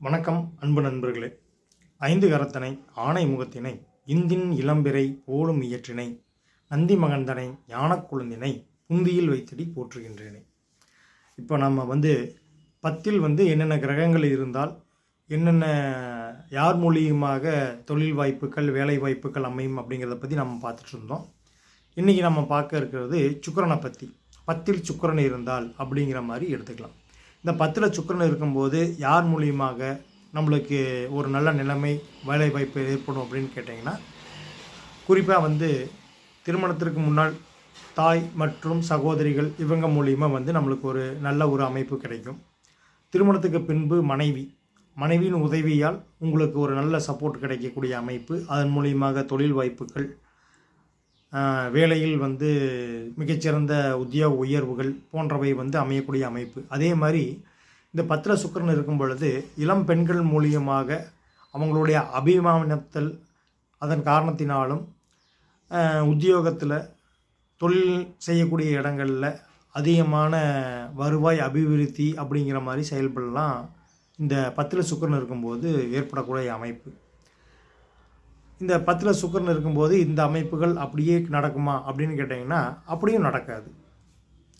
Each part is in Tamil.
வணக்கம் அன்பு நண்பர்களே. ஐந்து கரத்தனை ஆணை முகத்தினை இந்தின் இளம்பிறை போலும் இயற்றினை நந்தி மகந்தனை ஞானக் குழந்தினை புந்தியில் வைத்தடி போற்றுகின்றேனே. இப்போ நம்ம 10ல் என்னென்ன கிரகங்கள் இருந்தால் என்னென்ன யார் மூலியமாக தொழில் வாய்ப்புகள் வேலை வாய்ப்புகள் அமையும் அப்படிங்கிறத பற்றி நம்ம பார்த்துட்டு இருந்தோம். இன்றைக்கி நம்ம பார்க்க இருக்கிறது சுக்கிரனை பற்றி. 10ல் சுக்கிரன் இருந்தால் அப்படிங்கிற மாதிரி எடுத்துக்கலாம். இந்த 10ல் சுக்கிரன் இருக்கும்போது யார் மூலியமாக நம்மளுக்கு ஒரு நல்ல நிலைமை வேலை வாய்ப்பு ஏற்படும் அப்படின்னு கேட்டிங்கன்னா, குறிப்பாக திருமணத்திற்கு முன்னால் தாய் மற்றும் சகோதரிகள் இவங்க மூலியமாக நம்மளுக்கு ஒரு நல்ல ஒரு அமைப்பு கிடைக்கும். திருமணத்துக்கு பின்பு மனைவியின் உதவியால் உங்களுக்கு ஒரு நல்ல சப்போர்ட் கிடைக்கக்கூடிய அமைப்பு. அதன் மூலியமாக தொழில் வாய்ப்புகள், வேலையில் மிகச்சிறந்த உத்தியோக உயர்வுகள் போன்றவை அமையக்கூடிய அமைப்பு. அதே மாதிரி இந்த 10ல் சுக்கிரன் இருக்கும் பொழுது இளம் பெண்கள் மூலியமாக அவங்களுடைய அபிமானத்தல், அதன் காரணத்தினாலும் உத்தியோகத்தில் தொழில் செய்யக்கூடிய இடங்களில் அதிகமான வருவாய் அபிவிருத்தி அப்படிங்கிற மாதிரி செயல்படலாம் இந்த 10ல் சுக்கிரன் இருக்கும்போது ஏற்படக்கூடிய அமைப்பு. இந்த 10ல் சுக்கிரன் இருக்கும்போது இந்த அமைப்புகள் அப்படியே நடக்குமா அப்படின்னு கேட்டிங்கன்னா, அப்படியும் நடக்காது.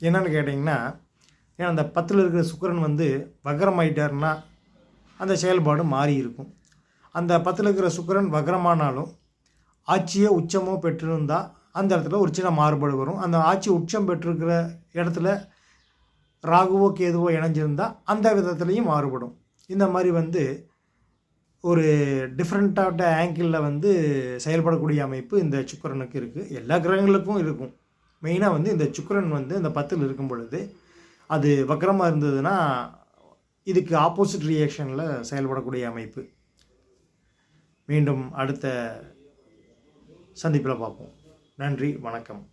என்னென்னு கேட்டிங்கன்னா, ஏன்னா அந்த 10ல் இருக்கிற சுக்கிரன் வக்ரமாயிட்டார்னா அந்த செயல்பாடு மாறி இருக்கும். அந்த 10ல் இருக்கிற சுக்கிரன் வக்ரமானாலும் ஆட்சியோ உச்சமோ பெற்றிருந்தால் அந்த இடத்துல ஒரு சின்ன மாறுபாடு வரும். அந்த ஆட்சி உச்சம் பெற்றிருக்கிற இடத்துல ராகுவோ கேதுவோ இணைஞ்சிருந்தால் அந்த விதத்துலேயும் மாறுபடும். இந்த மாதிரி ஒரு டிஃப்ரெண்ட்டான ஆங்கிளில் செயல்படக்கூடிய அமைப்பு இந்த சுக்கிரனுக்கு இருக்குது. எல்லா கிரகங்களுக்கும் இருக்கும். மெயினாக இந்த சுக்கிரன் இந்த 10ல் இருக்கும் பொழுது அது வக்ரமாக இருந்ததுன்னா இதுக்கு ஆப்போசிட் ரியாக்ஷனில் செயல்படக்கூடிய அமைப்பு. மீண்டும் அடுத்த சந்திப்பில் பார்ப்போம். நன்றி, வணக்கம்.